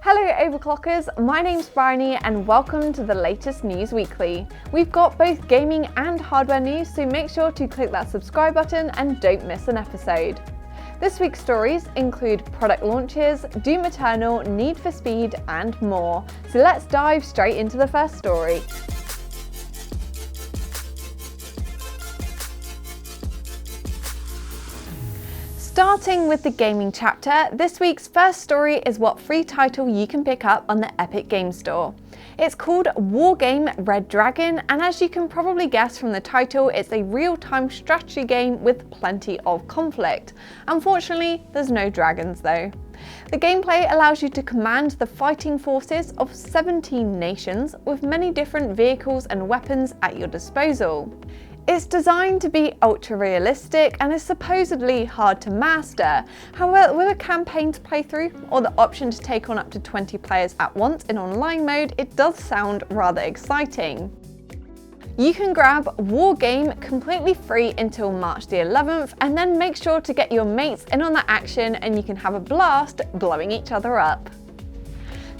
Hello Overclockers, my name's Bryony and welcome to the latest News Weekly. We've got both gaming and hardware news, so make sure to click that subscribe button and don't miss an episode. This week's stories include product launches, Doom Eternal, Need for Speed and more. So let's dive straight into the first story. Starting with the gaming chapter, this week's first story is what free title you can pick up on the Epic Games Store. It's called Wargame Red Dragon, and as you can probably guess from the title, it's a real-time strategy game with plenty of conflict. Unfortunately, there's no dragons though. The gameplay allows you to command the fighting forces of 17 nations with many different vehicles and weapons at your disposal. It's designed to be ultra realistic and is supposedly hard to master. However, with a campaign to play through or the option to take on up to 20 players at once in online mode, it does sound rather exciting. You can grab Wargame completely free until March the 11th and then make sure to get your mates in on the action and you can have a blast blowing each other up.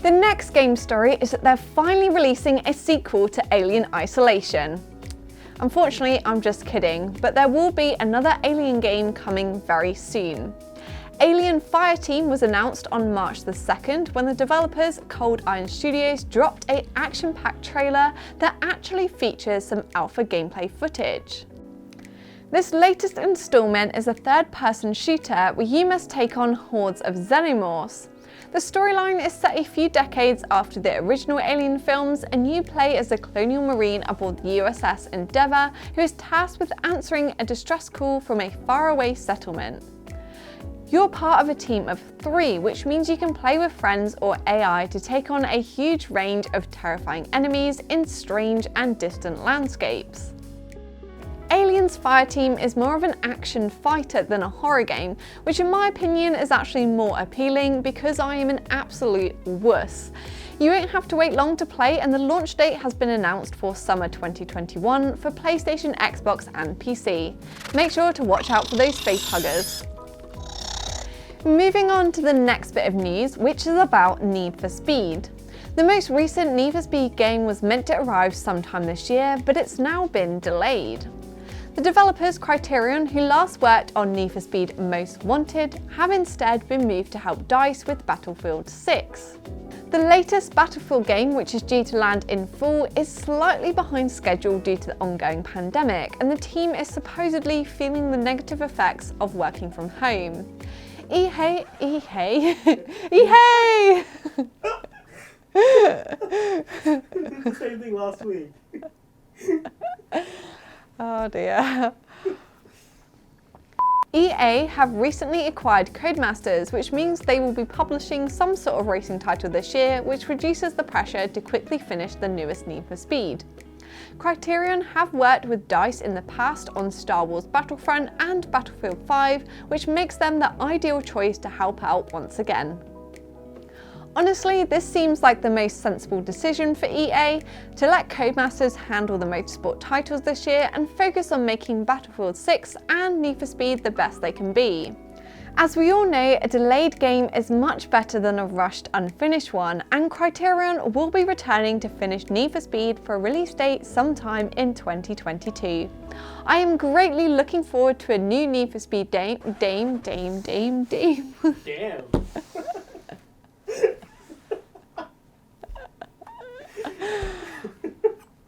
The next game story is that they're finally releasing a sequel to Alien Isolation. Unfortunately, I'm just kidding, but there will be another Alien game coming very soon. Alien Fireteam was announced on March the 2nd when the developers Cold Iron Studios dropped an action-packed trailer that actually features some alpha gameplay footage. This latest installment is a third-person shooter where you must take on hordes of xenomorphs. The storyline is set a few decades after the original Alien films, and you play as a colonial marine aboard the USS Endeavour who is tasked with answering a distress call from a faraway settlement. You're part of a team of 3, which means you can play with friends or AI to take on a huge range of terrifying enemies in strange and distant landscapes. Alien's Fireteam is more of an action fighter than a horror game, which in my opinion is actually more appealing because I am an absolute wuss. You won't have to wait long to play, and the launch date has been announced for summer 2021 for PlayStation, Xbox and PC. Make sure to watch out for those face huggers. Moving on to the next bit of news, which is about Need for Speed. The most recent Need for Speed game was meant to arrive sometime this year, but it's now been delayed. The developers Criterion, who last worked on Need for Speed Most Wanted, have instead been moved to help DICE with Battlefield 6. The latest Battlefield game, which is due to land in fall, is slightly behind schedule due to the ongoing pandemic, and the team is supposedly feeling the negative effects of working from home. EA! You did the same thing last week. Oh dear. EA have recently acquired Codemasters, which means they will be publishing some sort of racing title this year, which reduces the pressure to quickly finish the newest Need for Speed. Criterion have worked with DICE in the past on Star Wars Battlefront and Battlefield 5, which makes them the ideal choice to help out once again. Honestly, this seems like the most sensible decision for EA, to let Codemasters handle the motorsport titles this year and focus on making Battlefield 6 and Need for Speed the best they can be. As we all know, a delayed game is much better than a rushed, unfinished one, and Criterion will be returning to finish Need for Speed for a release date sometime in 2022. I am greatly looking forward to a new Need for Speed Damn.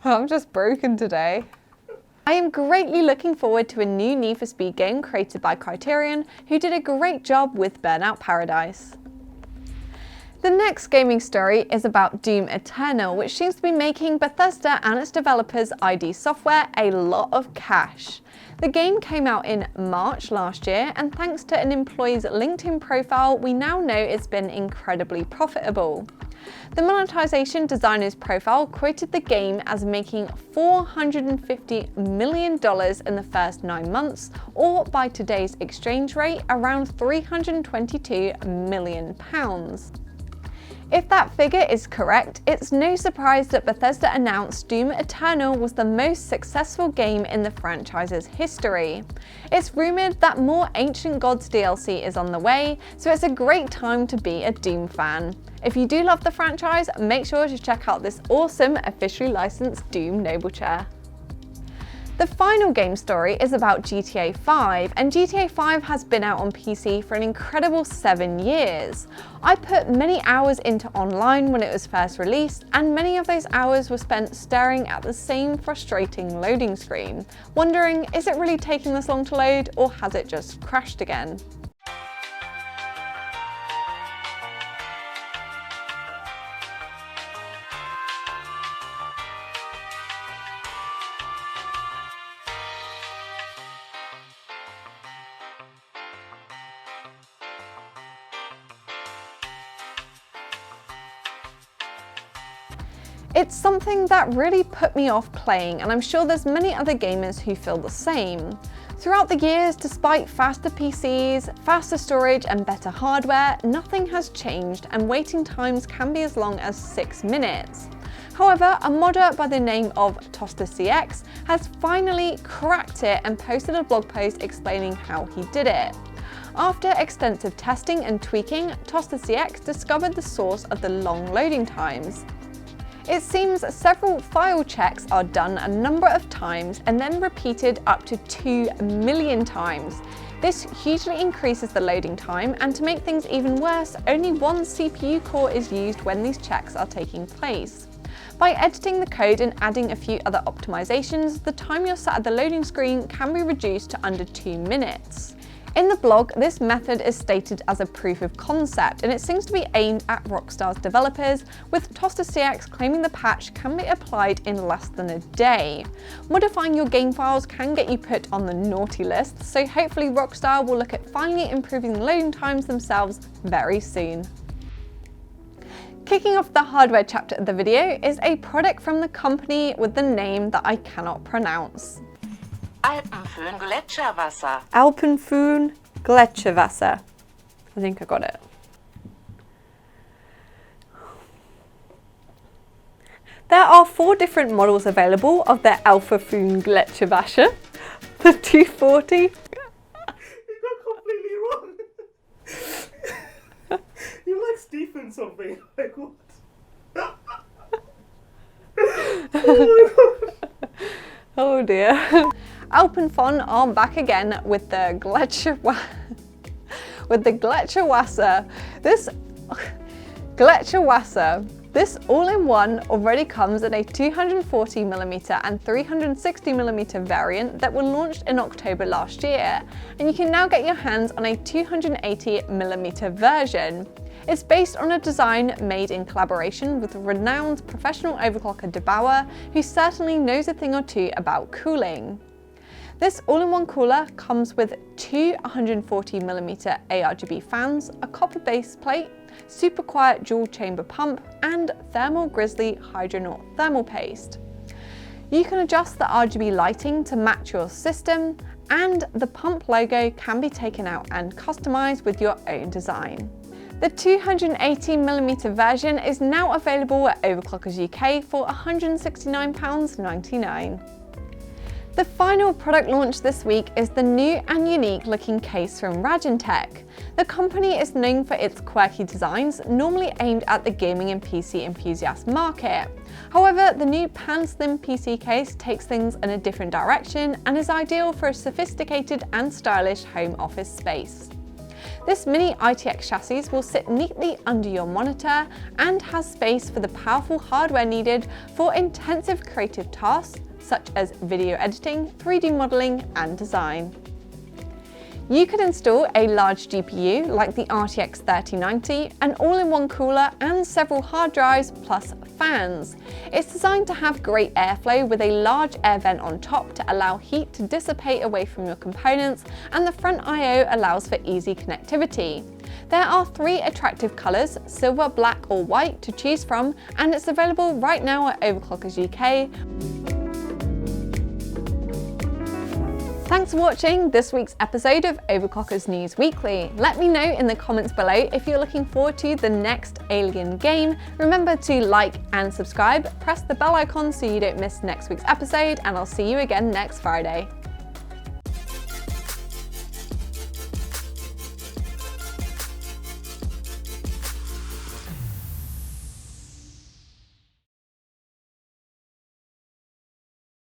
I'm just broken today. I am greatly looking forward to a new Need for Speed game created by Criterion, who did a great job with Burnout Paradise. The next gaming story is about Doom Eternal, which seems to be making Bethesda and its developers ID Software a lot of cash. The game came out in March last year, and thanks to an employee's LinkedIn profile, we now know it's been incredibly profitable. The monetization designer's profile quoted the game as making $450 million in the first 9 months, or by today's exchange rate, around £322 million. If that figure is correct, it's no surprise that Bethesda announced Doom Eternal was the most successful game in the franchise's history. It's rumoured that more Ancient Gods DLC is on the way, so it's a great time to be a Doom fan. If you do love the franchise, make sure to check out this awesome officially licensed Doom Noble Chair. The final game story is about GTA 5, and GTA 5 has been out on PC for an incredible 7 years. I put many hours into online when it was first released, and many of those hours were spent staring at the same frustrating loading screen, wondering, is it really taking this long to load, or has it just crashed again? It's something that really put me off playing, and I'm sure there's many other gamers who feel the same. Throughout the years, despite faster PCs, faster storage and better hardware, nothing has changed and waiting times can be as long as 6 minutes. However, a modder by the name of ToasterCX has finally cracked it and posted a blog post explaining how he did it. After extensive testing and tweaking, ToasterCX discovered the source of the long loading times. It seems several file checks are done a number of times and then repeated up to 2 million times. This hugely increases the loading time, and to make things even worse, only one CPU core is used when these checks are taking place. By editing the code and adding a few other optimizations, the time you're sat at the loading screen can be reduced to under 2 minutes. In the blog, this method is stated as a proof of concept, and it seems to be aimed at Rockstar's developers, with ToasterCX claiming the patch can be applied in less than a day. Modifying your game files can get you put on the naughty list, so hopefully Rockstar will look at finally improving the loading times themselves very soon. Kicking off the hardware chapter of the video is a product from the company with the name that I cannot pronounce. Alpenfohn Gletscherwasser. Alpenfohn Gletscherwasser. I think I got it. There are 4 different models available of the Alpenfohn Gletscherwasser. The 240. You got completely wrong. You're like Stephen something. Like what? Oh dear. Alpenfohn are back again with the Gletscherwasser. This all-in-one already comes in a 240mm and 360mm variant that were launched in October last year, and you can now get your hands on a 280mm version. It's based on a design made in collaboration with renowned professional overclocker DeBauer, who certainly knows a thing or two about cooling. This all-in-one cooler comes with 2 140mm ARGB fans, a copper base plate, super quiet dual chamber pump, and Thermal Grizzly Hydronaut thermal paste. You can adjust the RGB lighting to match your system, and the pump logo can be taken out and customized with your own design. The 280mm version is now available at Overclockers UK for £169.99. The final product launch this week is the new and unique looking case from Rajintek. The company is known for its quirky designs, normally aimed at the gaming and PC enthusiast market. However, the new Pan Slim PC case takes things in a different direction and is ideal for a sophisticated and stylish home office space. This mini ITX chassis will sit neatly under your monitor and has space for the powerful hardware needed for intensive creative tasks such as video editing, 3D modeling, and design. You could install a large GPU like the RTX 3090, an all-in-one cooler, and several hard drives plus fans. It's designed to have great airflow with a large air vent on top to allow heat to dissipate away from your components, and the front I/O allows for easy connectivity. There are 3 attractive colours, silver, black or white, to choose from, and it's available right now at Overclockers UK. Thanks for watching this week's episode of Overclockers News Weekly. Let me know in the comments below if you're looking forward to the next Alien game. Remember to like and subscribe, press the bell icon so you don't miss next week's episode, and I'll see you again next Friday.